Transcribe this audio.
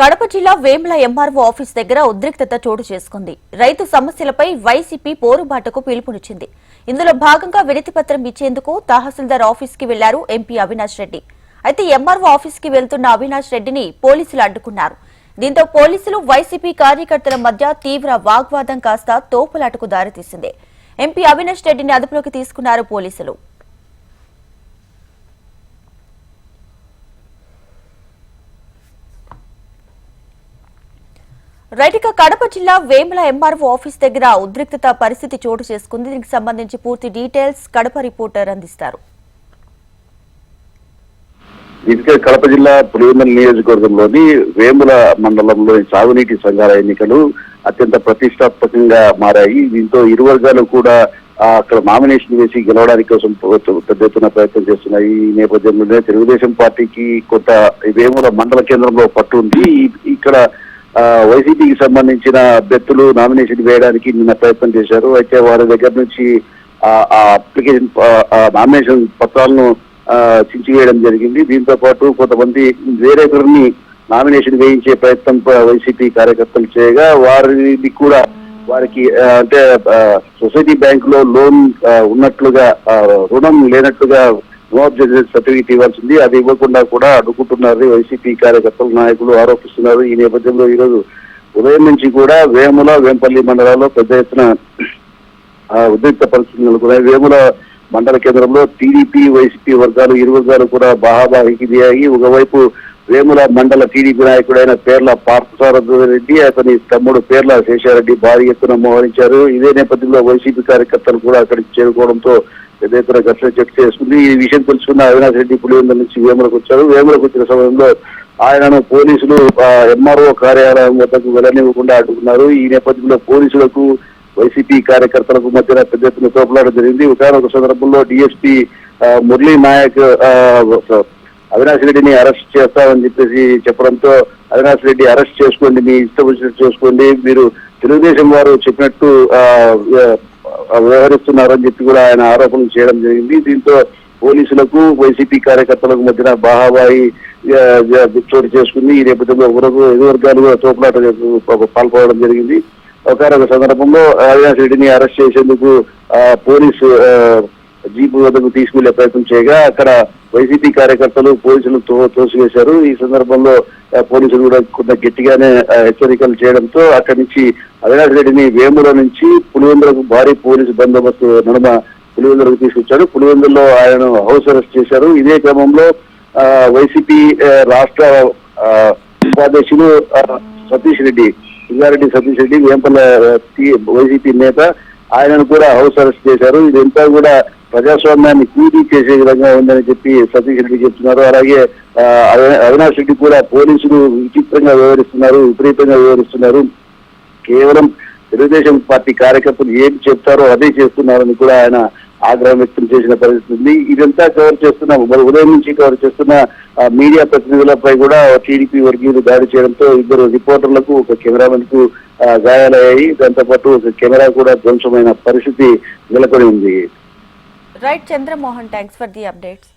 కడప జిల్లా Vemula MRO office దగ్గర ఉద్రిక్తత చోటు చేసుకుంది. రైతు సమస్యలపై వైసీపీ పోరుబాటకు పిలుపునిచ్చింది. ఇందులో భాగంగా వినతి పత్రం ఇచ్చేందుకు తహసీల్దార్ ఆఫీస్ కి వెళ్లారు ఎంపీ అవినాష్ రెడ్డి. అయితే ఎంఆర్ఓ ఆఫీస్ కి వెళ్తున్న అవినాష్ రెడ్డిని పోలీసులు అడ్డుకున్నారు. దీంతో పోలీసులు వైసీపీ కార్యకర్తల మధ్య తీవ్ర వాగ్వాదం కాస్త తోపులాటకు దారితీసింది. ఎంపీ అవినాష్ రెడ్డిని అదుపులోకి తీసుకున్నారు పోలీసులు. రైట్, కడప జిల్లా వేముల ఎంఆర్ఓ ఆఫీస్ దగ్గర ఉద్రిక్తత పరిస్థితి చోటు చేసుకుంది. దీనికి సంబంధించి పూర్తి డీటెయిల్స్ కడప రిపోర్టర్ అందిస్తారు. కడప జిల్లా పులివెందుల నియోజకవర్గంలోని వేముల మండలంలోని సాగునీటి సంఘాల ఎన్నికలు అత్యంత ప్రతిష్టాత్మకంగా మారాయి. దీంతో ఇరు వర్గాలు కూడా అక్కడ నామినేషన్ వేసి గెలవడానికి కోసం పెద్ద ఎత్తున ప్రయత్నం చేస్తున్నాయి. ఈ నేపథ్యంలోనే తెలుగుదేశం పార్టీకి కొంత వేముల మండల కేంద్రంలో పట్టు ఉంది. ఇక్కడ వైసీపీకి సంబంధించిన అభ్యర్థులు నామినేషన్ వేయడానికి నిన్న ప్రయత్నం చేశారు. అయితే వారి దగ్గర నుంచి ఆ అప్లికేషన్ నామినేషన్ పత్రాలను చించివేయడం జరిగింది. దీంతో పాటు కొంతమంది వేరొకరిని నామినేషన్ వేయించే ప్రయత్నం వైసీపీ కార్యకర్తలు చేయగా వారిని కూడా వారికి అంటే సొసైటీ బ్యాంక్ లో లోన్ ఉన్నట్లుగా రుణం లేనట్లుగా సర్టిఫికేట్ ఇవ్వాల్సింది, అది ఇవ్వకుండా కూడా అడ్డుకుంటున్నారు వైసీపీ కార్యకర్తలు నాయకులు ఆరోపిస్తున్నారు. ఈ నేపథ్యంలో ఈరోజు ఉదయం నుంచి కూడా వేముల వేంపల్లి మండలాల్లో పెద్ద ఎత్తున ఉద్రిక్త పరిస్థితులు నెలకొన్నాయి. వేముల మండల కేంద్రంలో టీడీపీ వైసీపీ వర్గాలు ఇరు వర్గాలు కూడా బాహాబాహికి దిగాయి. ఒకవైపు వేముల మండల టీడీపీ నాయకుడైన పేర్ల పార్థసారథి రెడ్డి, అతని తమ్ముడు పేర్ల శేషారెడ్డి భారీ ఎత్తున మోహరించారు. ఇదే నేపథ్యంలో వైసీపీ కార్యకర్తలు కూడా అక్కడికి చేరుకోవడంతో పెద్ద ఎత్తున ఘర్షణ చర్చ చేసుకుంది. ఈ విషయం తెలుసుకున్న అవినాష్ రెడ్డి పులివెందుల నుంచి వేములకు వచ్చారు. వేములకు వచ్చిన సమయంలో ఆయనను పోలీసులు ఎంఆర్ఓ కార్యాలయం వద్దకు వెళ్లనివ్వకుండా అడ్డుకున్నారు. ఈ నేపథ్యంలో పోలీసులకు వైసీపీ కార్యకర్తలకు మధ్యన పెద్ద ఎత్తున తోపులాట జరిగింది. ఒకనొక సందర్భంలో డిఎస్పీ మురళీ నాయక్ అవినాష్ రెడ్డిని అరెస్ట్ చేస్తామని చెప్పడంతో అవినాష్ రెడ్డి అరెస్ట్ చేసుకోండి, మీ ఇష్టం వచ్చినట్టు చేసుకోండి, మీరు తెలుగుదేశం వారు చెప్పినట్టు వ్యవహరిస్తున్నారని చెప్పి కూడా ఆయన ఆరోపణలు చేయడం జరిగింది. దీంతో పోలీసులకు వైసీపీ కార్యకర్తలకు మధ్యన బాహాబాయి చోటు చేసుకుంది. ఈ నేపథ్యంలో ఎదు వర్గాలు కూడా తోపులాట పాల్గొనడం జరిగింది. ఒకనొక సందర్భంలో అవినాష్ రెడ్డిని అరెస్ట్ చేసేందుకు పోలీసు జీపు వద్దకు తీసుకువెళ్లే ప్రయత్నం చేయగా అక్కడ వైసీపీ కార్యకర్తలు పోలీసులు తోసివేశారు. ఈ సందర్భంలో పోలీసులు కూడా కొంత గట్టిగానే హెచ్చరికలు చేయడంతో అక్కడి నుంచి అవినాష్ రెడ్డిని వేముల నుంచి పులివెందులకు భారీ పోలీసు బందోబస్తు నడుమ పులివెందులకు తీసుకొచ్చారు. పులివెందుల్లో ఆయన హౌస్ అరెస్ట్ చేశారు. ఇదే క్రమంలో వైసీపీ రాష్ట్ర ఉపాధ్యక్షులు సతీష్ రెడ్డి, సింగారెడ్డి సతీష్ రెడ్డి, వేంపల్ల వైసీపీ నేత, ఆయనను కూడా హౌస్ అరెస్ట్ చేశారు. ఇదంతా కూడా ప్రజాస్వామ్యాన్ని కూలీ చేసే విధంగా ఉందని చెప్పి సతీష్ రెడ్డి చెప్తున్నారు. అలాగే అవినాష్ రెడ్డి కూడా పోలీసులు విచిత్రంగా వ్యవహరిస్తున్నారు, విపరీతంగా వ్యవహరిస్తున్నారు, కేవలం తెలుగుదేశం పార్టీ కార్యకర్తలు ఏం చెప్తారో అదే చేస్తున్నారని కూడా ఆయన ఆగ్రహం వ్యక్తం చేసిన పరిస్థితి ఉంది. ఇదంతా కవర్ చేస్తున్న ఉదయం నుంచి కవర్ చేస్తున్న మీడియా ప్రతినిధులపై కూడా టీడీపీ వర్గీయులు దాడి చేయడంతో ఇద్దరు రిపోర్టర్లకు, ఒక కెమెరామెన్ కు గాయాలయ్యాయి. దాంతో పాటు ఒక కెమెరా కూడా ధ్వంసమైన పరిస్థితి నెలకొని ఉంది. Right Chandramohan, thanks for the updates.